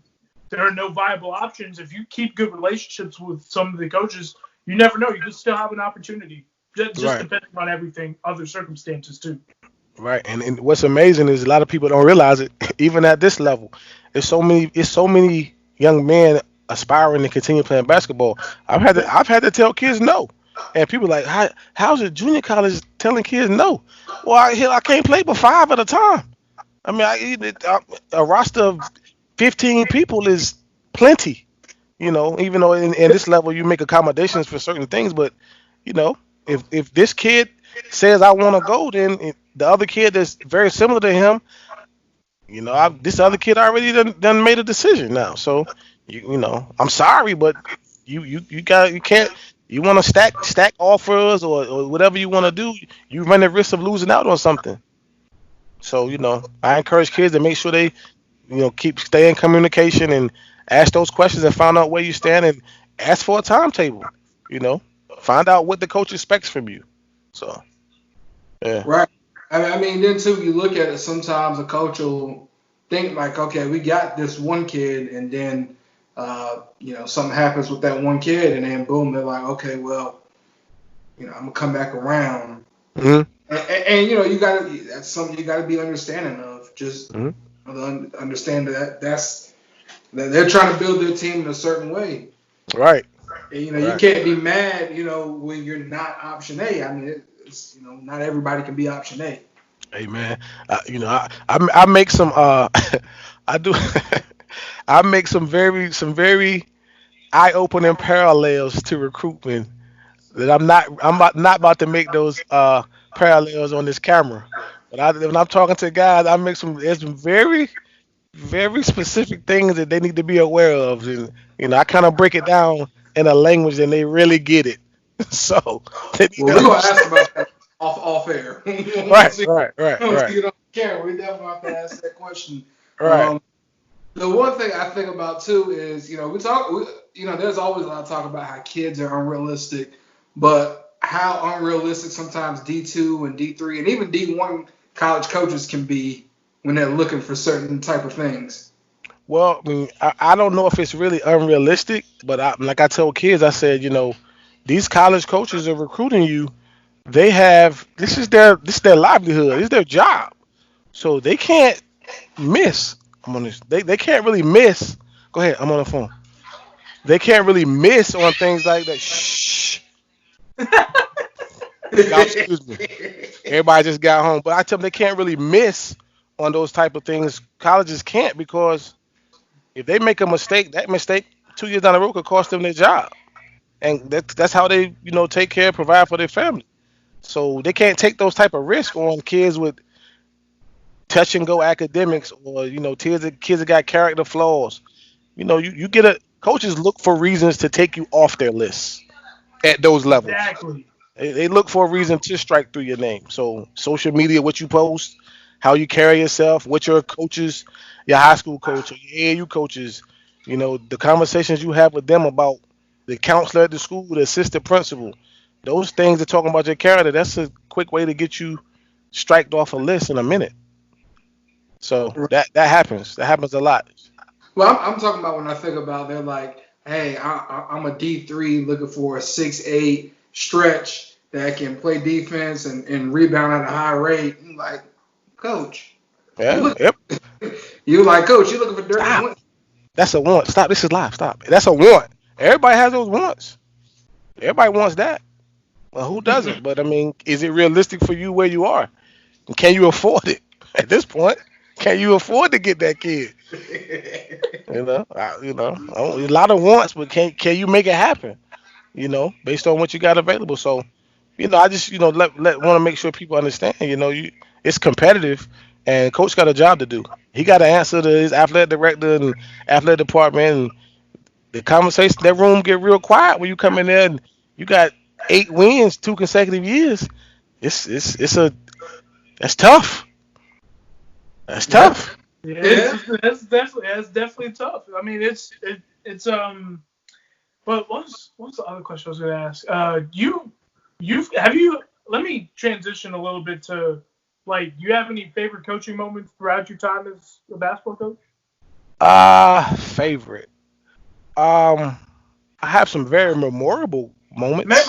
[SPEAKER 4] there are no viable options. If you keep good relationships with some of the coaches, you never know. You can still have an opportunity, just
[SPEAKER 3] Right.
[SPEAKER 4] depending on everything, other circumstances too.
[SPEAKER 3] Right, and what's amazing is a lot of people don't realize it. Even at this level, it's so many young men aspiring to continue playing basketball. I've had to tell kids no, and people like, how's a junior college telling kids no? Well, I can't play but five at a time. I mean, a roster of 15 people is plenty. Even though in this level you make accommodations for certain things, but you know, if this kid says I want to go, then the other kid that's very similar to him, this other kid already done made a decision now. So I'm sorry, but you can't. You want to stack offers or whatever you want to do, you run the risk of losing out on something. So I encourage kids to make sure they keep stay in communication and ask those questions and find out where you stand and ask for a timetable. You know, find out what the coach expects from you. So, yeah.
[SPEAKER 2] Right. I mean, then too, you look at it. Sometimes a coach will think like, okay, we got this one kid, and then something happens with that one kid, and then boom, they're like, okay, well, I'm gonna come back around,
[SPEAKER 3] hmm
[SPEAKER 2] and that's something you got to be understanding of. Just
[SPEAKER 3] hmm
[SPEAKER 2] understand that they're trying to build their team in a certain way.
[SPEAKER 3] Right.
[SPEAKER 2] And, you
[SPEAKER 3] Right.
[SPEAKER 2] can't be mad, when you're not option A. I mean, it's not everybody can be option A.
[SPEAKER 3] Hey man, I make some I do I make some very eye-opening parallels to recruitment that I'm not about to make those parallels on this camera. But when I'm talking to guys, there's some very very specific things that they need to be aware of, and I kind of break it down in a language and they really get it. So they need
[SPEAKER 2] Well,
[SPEAKER 3] to
[SPEAKER 2] we're gonna ask
[SPEAKER 3] understand.
[SPEAKER 2] about that off air.
[SPEAKER 3] Right,
[SPEAKER 2] once we,
[SPEAKER 3] right, right,
[SPEAKER 2] once
[SPEAKER 3] right,
[SPEAKER 2] we get on camera, we definitely have to ask that question.
[SPEAKER 3] right.
[SPEAKER 2] Um, the one thing I think about too is, there's always a lot of talk about how kids are unrealistic, but how unrealistic sometimes D2 and D3 and even D1 college coaches can be when they're looking for certain type of things.
[SPEAKER 3] Well, I mean, I don't know if it's really unrealistic, but like I tell kids, I said, these college coaches are recruiting you. They have this is their livelihood, this is their job, so they can't miss. I'm on this. They can't really miss. Go ahead. I'm on the phone. They can't really miss on things like that. Shh. Y'all, excuse me. Everybody just got home, but I tell them they can't really miss on those type of things. Colleges can't, because if they make a mistake, that mistake 2 years down the road could cost them their job, and that's how they take care, provide for their family. So they can't take those type of risks on kids with touch and go academics, or kids that got character flaws. You get a coaches look for reasons to take you off their list at those levels.
[SPEAKER 4] Exactly.
[SPEAKER 3] They look for a reason to strike through your name. So social media, what you post, how you carry yourself, what your coaches, your high school coach, or your AAU coaches, the conversations you have with them about the counselor at the school, the assistant principal, those things are talking about your character. That's a quick way to get you striked off a list in a minute. So that happens. That happens a lot.
[SPEAKER 2] Well, I'm talking about when I think about they're like, hey, I'm a D3 looking for a 6'8" stretch that can play defense and rebound at a high rate. I'm like, coach,
[SPEAKER 3] Yeah. Yep.
[SPEAKER 2] you like, coach, you looking for Dirk?
[SPEAKER 3] Stop. That's a want. Stop. This is live. Stop. That's a want. Everybody has those wants. Everybody wants that. Well, who doesn't? But I mean, is it realistic for you where you are? And can you afford it at this point? Can you afford to get that kid? A lot of wants, but can you make it happen? Based on what you got available. So, I just want to make sure people understand. It's competitive, and coach got a job to do. He got to answer to his athletic director and athletic department. And the conversation, that room get real quiet when you come in there and you got 8 wins 2 consecutive years. That's tough. That's tough.
[SPEAKER 4] Yeah, that's definitely tough. I mean, it's But what's the other question I was going to ask? Let me transition a little bit to, do you have any favorite coaching moments throughout your time as a basketball coach?
[SPEAKER 3] Favorite. I have some very memorable moments.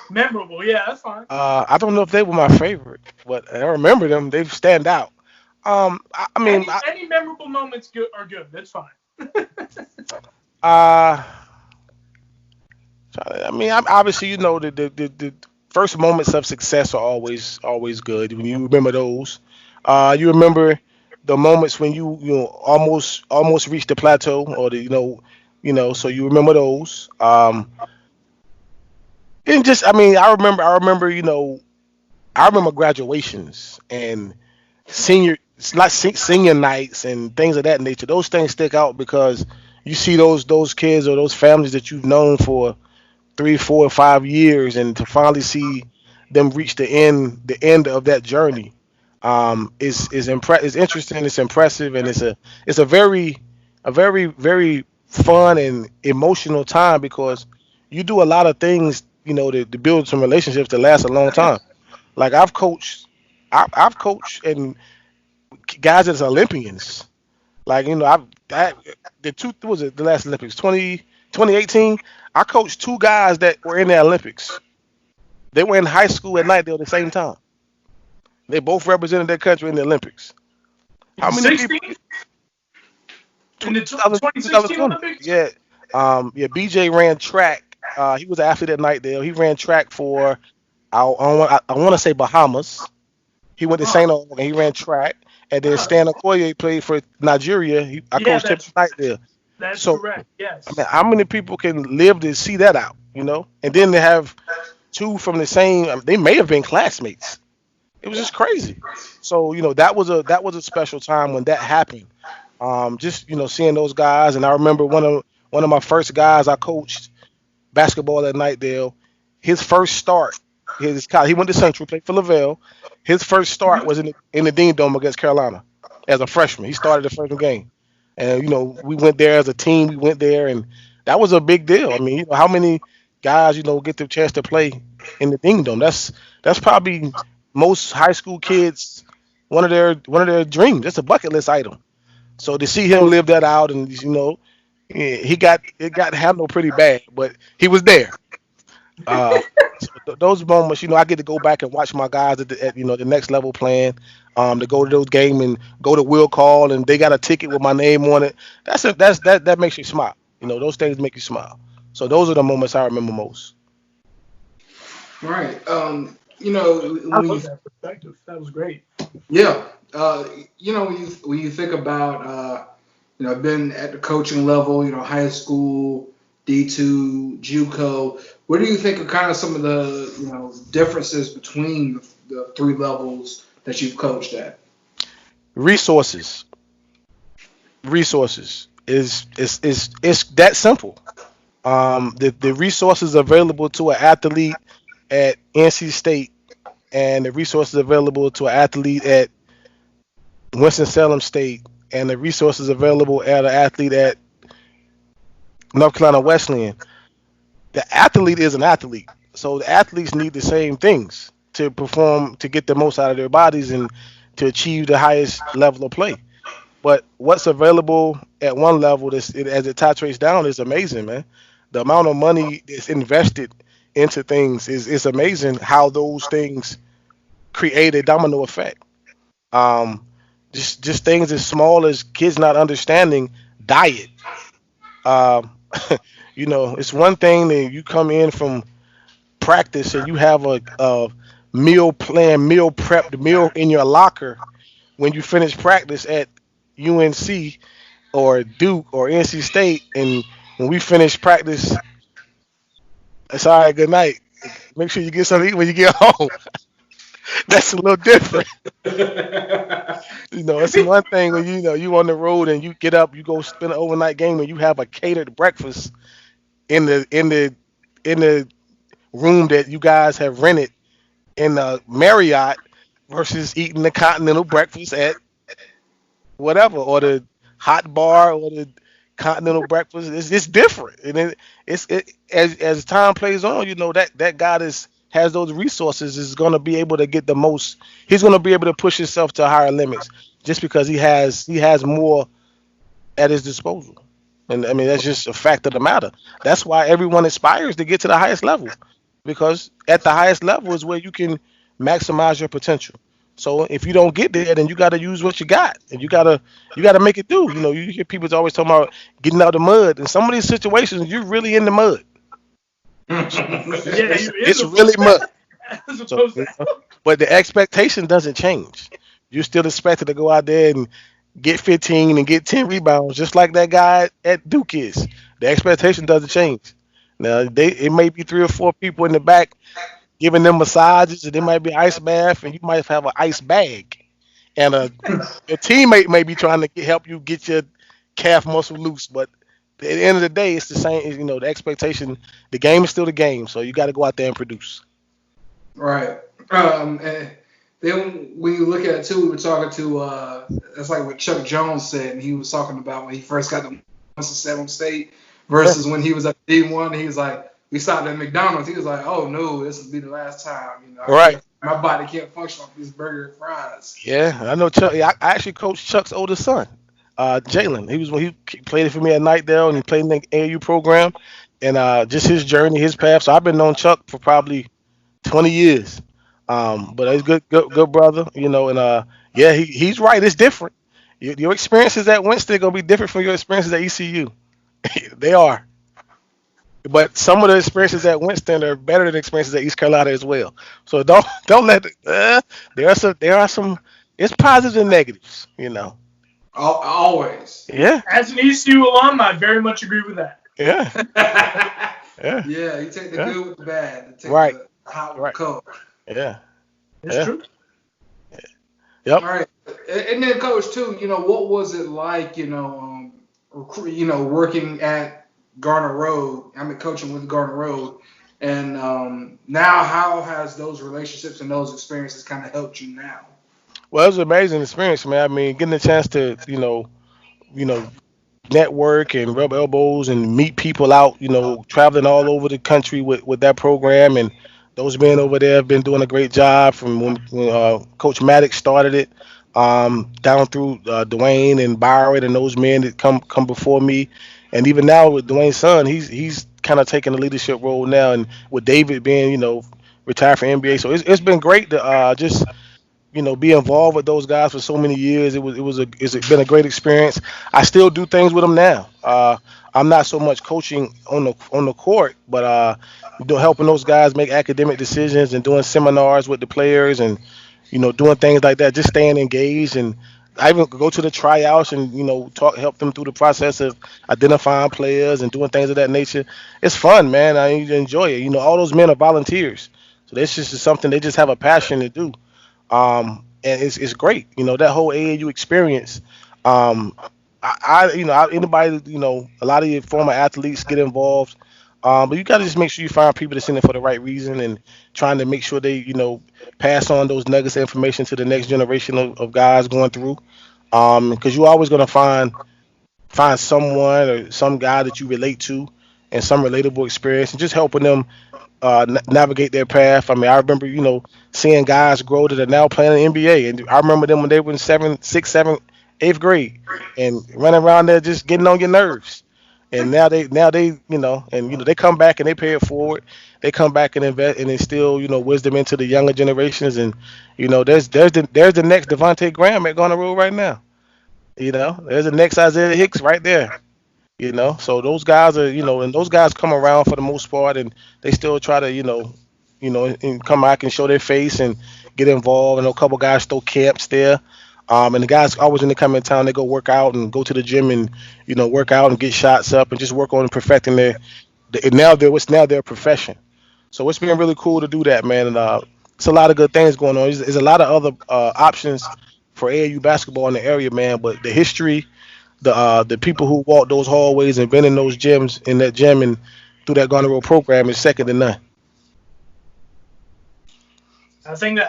[SPEAKER 4] Memorable, yeah, that's fine.
[SPEAKER 3] I don't know if they were my favorite, but I remember them. They stand out. I mean,
[SPEAKER 4] any memorable moments are good. That's fine.
[SPEAKER 3] I mean, obviously, the first moments of success are always good. When you remember those, you remember the moments when you almost reached the plateau, or so you remember those. And just, I mean, I remember graduations and senior nights and things of that nature. Those things stick out because you see those kids or those families that you've known for 3, 4, 5 years, and to finally see them reach the end of that journey, is interesting. It's impressive, and it's a very very fun and emotional time because you do a lot of things, to build some relationships that last a long time. Like I've coached and guys that's Olympians. Like, what was it, the last Olympics, 2018? I coached 2 guys that were in the Olympics. They were in high school at Nightdale at the same time. They both represented their country in the Olympics. How many people?
[SPEAKER 4] In the 2016 Olympics?
[SPEAKER 3] Yeah. BJ ran track. He was an athlete at Nightdale. He ran track for, I want to say Bahamas. He went to St. Aug and he ran track. And then Stan Okoye played for Nigeria. I coached him at Nightdale.
[SPEAKER 4] That's correct. Yes.
[SPEAKER 3] I mean, how many people can live to see that out? And then they have 2 from the same. They may have been classmates. It was just crazy. So that was a special time when that happened. Just seeing those guys, and I remember one of my first guys I coached basketball at Nightdale. His first start, he went to Central, played for Lavelle. His first start was in the Dean Dome against Carolina as a freshman. He started the first game, and we went there as a team. We went there, and that was a big deal. I mean, how many guys get the chance to play in the Dean Dome? That's probably most high school kids one of their dreams. That's a bucket list item. So to see him live that out, and it got handled pretty bad, but he was there. So those moments, I get to go back and watch my guys at the next level playing, to go to those games and go to will call, and they got a ticket with my name on it. That makes you smile. Those things make you smile. So those are the moments I remember most.
[SPEAKER 2] Right.
[SPEAKER 4] I love that perspective. That was great.
[SPEAKER 2] Yeah. When you think about been at the coaching level, high school, D2, JUCO. What do you think are kind of some of the differences between the 3 levels that you've coached at?
[SPEAKER 3] Resources is that simple. The resources available to an athlete at NC State and the resources available to an athlete at Winston-Salem State and the resources available at an athlete at North Carolina Wesleyan, the athlete is an athlete. So the athletes need the same things to perform, to get the most out of their bodies and to achieve the highest level of play. But what's available at one level, as it titrates down, is amazing, man. The amount of money that's invested into things is amazing. How those things create a domino effect. Um, just things as small as kids not understanding diet. Um, it's one thing that you come in from practice and you have a meal plan, meal prepped meal in your locker when you finish practice at UNC or Duke or NC State, and when we finish practice, it's all right. Good night. Make sure you get something to eat when you get home. That's a little different. It's one thing when you on the road and you get up, you go spend an overnight game, and you have a catered breakfast in the room that you guys have rented in the Marriott versus eating the continental breakfast at whatever, or the hot bar, or the continental breakfast. It's different, and as time plays on, that guy has those resources is going to be able to get the most. He's going to be able to push himself to higher limits just because he has more at his disposal. And I mean, that's just a fact of the matter. That's why everyone aspires to get to the highest level, because at the highest level is where you can maximize your potential. So if you don't get there, then you got to use what you got, and you gotta make it do. You hear people always talking about getting out of the mud. In some of these situations, you're really in the mud.
[SPEAKER 4] Yeah,
[SPEAKER 3] It's,
[SPEAKER 4] you're in
[SPEAKER 3] it's
[SPEAKER 4] the
[SPEAKER 3] really
[SPEAKER 4] flow
[SPEAKER 3] mud.
[SPEAKER 4] as
[SPEAKER 3] So,
[SPEAKER 4] opposed to.
[SPEAKER 3] but the expectation doesn't change. You're still expected to go out there and get 15 and get 10 rebounds, just like that guy at Duke is. The expectation doesn't change. Now, it may be three or four people in the back giving them massages, and there might be ice bath, and you might have an ice bag, and your teammate may be trying to help you get your calf muscle loose. But at the end of the day, it's the same. The expectation. The game is still the game, so you got to go out there and produce.
[SPEAKER 2] Right. And then when you look at it too, we were talking to that's like what Chuck Jones said, and he was talking about when he first got to Winston-Salem State versus when he was at D1. He was like, we stopped at McDonald's. He was like, oh no, this will be the last time.
[SPEAKER 3] Right.
[SPEAKER 2] My body can't function off these burger and fries.
[SPEAKER 3] Yeah, I know Chuck. Yeah, I actually coached Chuck's oldest son, Jalen. He was when he played for me at Nightdale, and he played in the AAU program, and just his journey, his path. So I've been knowing Chuck for probably 20 years. But he's good brother, and yeah, he's right. It's different. Your experiences at Winston gonna be different from your experiences at ECU. They are. But some of the experiences at Winston are better than experiences at East Carolina as well. So don't let there are some it's positives and negatives.
[SPEAKER 2] Always.
[SPEAKER 3] Yeah,
[SPEAKER 4] As an ECU alum, I very much agree with that.
[SPEAKER 3] yeah,
[SPEAKER 2] Yeah,
[SPEAKER 3] yeah,
[SPEAKER 2] you take the
[SPEAKER 3] yeah.
[SPEAKER 2] good with the bad. You take
[SPEAKER 3] Right,
[SPEAKER 2] the hot with
[SPEAKER 3] right,
[SPEAKER 2] the cold.
[SPEAKER 3] yeah,
[SPEAKER 4] It's
[SPEAKER 3] yeah,
[SPEAKER 4] true.
[SPEAKER 3] yep.
[SPEAKER 2] All right, and then coach too. What was it like? Working at Garner Road. I mean, coaching with Garner Road, and now how has those relationships and those experiences kind of helped you now?
[SPEAKER 3] Well, it was an amazing experience, man. I mean, getting a chance to you know, network and rub elbows and meet people out, traveling all over the country with that program. And those men over there have been doing a great job from when Coach Maddox started it, down through Dwayne and Byron and those men that come before me. And even now with Dwayne's son, he's kind of taking a leadership role now. And with David being, retired from NBA. So it's been great to just be involved with those guys for so many years. It's been a great experience. I still do things with them now. I'm not so much coaching on the court, but helping those guys make academic decisions and doing seminars with the players, and doing things like that. Just staying engaged, and I even go to the tryouts and help them through the process of identifying players and doing things of that nature. It's fun, man. I enjoy it. All those men are volunteers, so this just is something they just have a passion to do. And it's great. That whole AAU experience. Um, anybody, a lot of your former athletes get involved. But you got to just make sure you find people that's in it for the right reason and trying to make sure they, pass on those nuggets of information to the next generation of guys going through. Because you're always gonna find someone or some guy that you relate to and some relatable experience and just helping them navigate their path. I mean, I remember, seeing guys grow that are now playing in the NBA, and I remember them when they were in seventh, sixth, seventh, eighth grade, and running around there just getting on your nerves. And now they, they come back and they pay it forward. They come back and invest and instill, wisdom into the younger generations. And there's the next Devontae Graham at going to roll right now. There's the next Isaiah Hicks right there. So those guys are, and those guys come around for the most part, and they still try to, and come back and show their face and get involved. I know a couple guys throw camps there, and the guys always when they come in town, they go work out and go to the gym and, work out and get shots up and just work on perfecting what's now their profession. So it's been really cool to do that, man. And it's a lot of good things going on. There's a lot of other options for AAU basketball in the area, man. But the history, the people who walk those hallways and been in those gyms in that gym and through that Garner Road program is second to none.
[SPEAKER 4] I think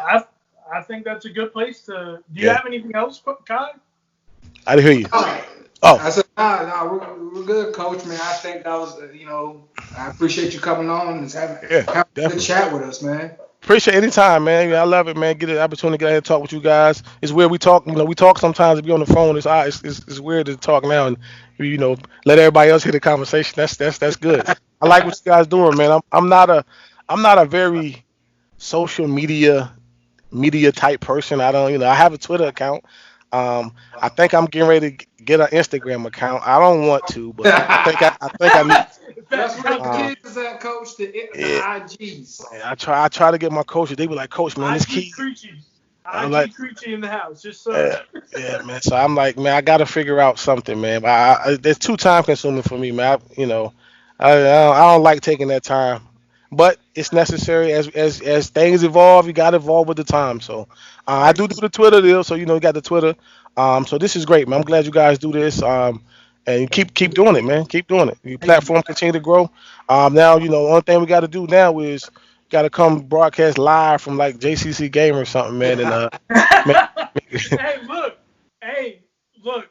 [SPEAKER 4] that's a good place to. Do you have anything else, Kai?
[SPEAKER 3] I didn't hear you.
[SPEAKER 2] Oh.
[SPEAKER 3] Oh,
[SPEAKER 2] I said, we're good, Coach, man. I think that was, I appreciate you coming on and having a good
[SPEAKER 3] definitely.
[SPEAKER 2] chat with us, man.
[SPEAKER 3] Appreciate any time, man. I love it, man. Get an opportunity to get out here and talk with you guys. It's weird we talk. We talk sometimes. If you're on the phone, it's weird to talk now and let everybody else hear the conversation. That's good. I like what you guys doing, man. I'm not a very social media type person. I don't, I have a Twitter account. I think I'm getting ready to get an Instagram account. I don't want to, but I think I need.
[SPEAKER 2] That's where the kids is at, Coach. The IGs.
[SPEAKER 3] I try to get my coaches. They be like, Coach, man, this key.
[SPEAKER 4] I'm like, Creechy in the house, just so.
[SPEAKER 3] Yeah, man. So I'm like, man, I got to figure out something, man. But it's too time consuming for me, man. I don't like taking that time, but it's necessary as things evolve. You got to evolve with the time. So I do the Twitter deal. So you got the Twitter. So this is great, man. I'm glad you guys do this. And keep doing it, man. Keep doing it. Your platform continue to grow. Now, only thing we got to do now is got to come broadcast live from like JCC game or something, man. And
[SPEAKER 4] Hey, look.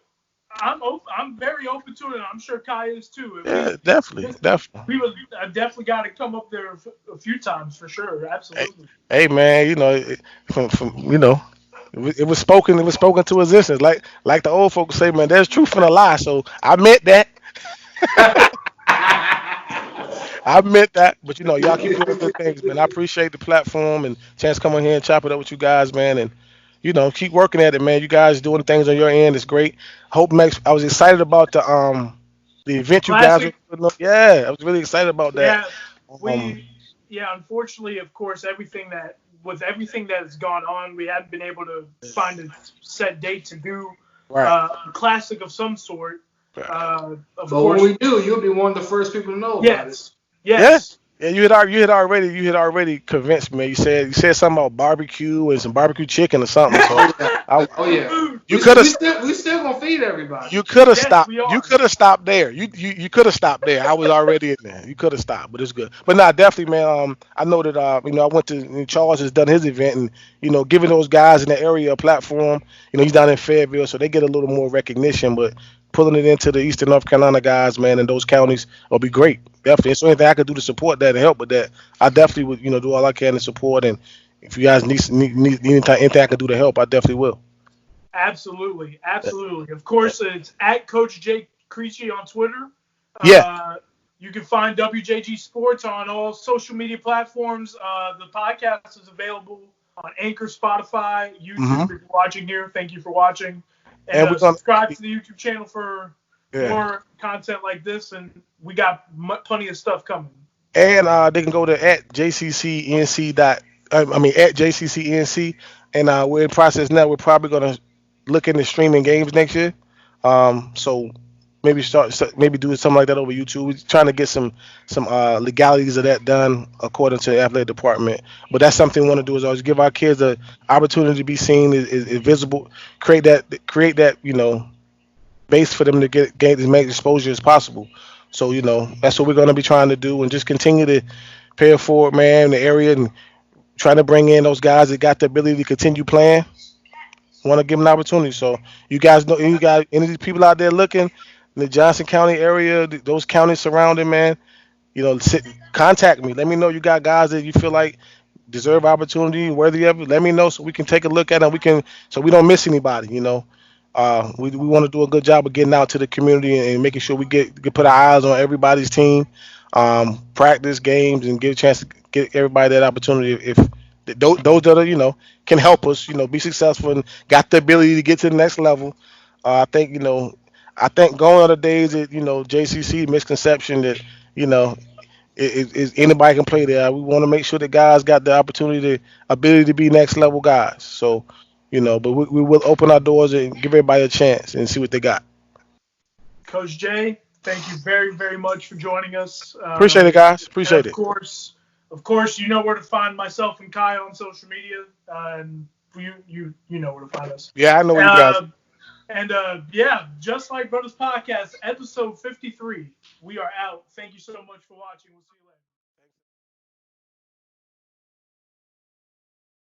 [SPEAKER 4] I'm very open to it, and I'm sure Kai is too.
[SPEAKER 3] Definitely.
[SPEAKER 4] I definitely got to come up there a few times for sure. Absolutely.
[SPEAKER 3] Hey, man. It was spoken. It was spoken to existence. Like the old folks say, man. There's truth in a lie. So I meant that. I meant that. But y'all keep doing good things, man. I appreciate the platform and chance to come on here and chop it up with you guys, man. And keep working at it, man. You guys doing things on your end. It's great. I was excited about the event you guys were putting up. Yeah, I was really excited about that.
[SPEAKER 4] Unfortunately, of course, everything that has gone on, we haven't been able to find a set date to do a classic of some sort. Of course,
[SPEAKER 2] when we do, you'll be one of the first people to know about it.
[SPEAKER 4] Yes.
[SPEAKER 3] Yeah, you had already convinced me. You said something about barbecue and some barbecue chicken or something. So
[SPEAKER 2] we still gonna feed everybody.
[SPEAKER 3] You could have stopped. You could have stopped there. You could have stopped there. I was already in there. You could have stopped, but it's good. But definitely, man. I know that I went to Charles has done his event and giving those guys in the area a platform. He's down in Fayetteville, so they get a little more recognition. But pulling it into the Eastern North Carolina guys, man, and those counties will be great. Definitely. It's anything I could do to support that and help with that. I definitely would, do all I can to support. And if you guys need anything I could do to help, I definitely will.
[SPEAKER 4] Absolutely. Of course, it's at Coach Jake Creechy on Twitter. You can find WJG Sports on all social media platforms. The podcast is available on Anchor, Spotify, YouTube. If you're watching here, thank you for watching. And subscribe to the YouTube channel for more content like this, and we got plenty of stuff coming.
[SPEAKER 3] And they can go to at JCCNC. at JCCNC, and we're in process now. We're probably gonna look into streaming games next year. So maybe do something like that over YouTube. We're trying to get some legalities of that done according to the athletic department. But that's something we want to do is always give our kids the opportunity to be seen, is visible, create that base for them to gain as much exposure as possible. So that's what we're going to be trying to do, and just continue to pay it forward, man, in the area, and trying to bring in those guys that got the ability to continue playing. Want to give them an opportunity. So you guys know, you got any of these people out there looking in the Johnson County area, those counties surrounding, man. Contact me. Let me know you got guys that you feel like deserve opportunity, worthy of it. Let me know so we can take a look at them. So we don't miss anybody. We want to do a good job of getting out to the community and making sure we get put our eyes on everybody's team, practice games, and get a chance to get everybody that opportunity. If those that are can help us, be successful and got the ability to get to the next level. I think going on the days that JCC misconception that you know anybody can play there. We want to make sure that guys got the opportunity, ability to be next level guys. So, but we will open our doors and give everybody a chance and see what they got.
[SPEAKER 4] Coach Jay, thank you very, very much for joining us.
[SPEAKER 3] Appreciate it, guys.
[SPEAKER 4] And
[SPEAKER 3] Appreciate
[SPEAKER 4] of
[SPEAKER 3] it.
[SPEAKER 4] course, you know where to find myself and Kai on social media, and you know where to find us.
[SPEAKER 3] Yeah, I know where you guys.
[SPEAKER 4] Yeah, just like Bruddas Podcast, episode 53. We are out. Thank you so much for watching. We'll see you.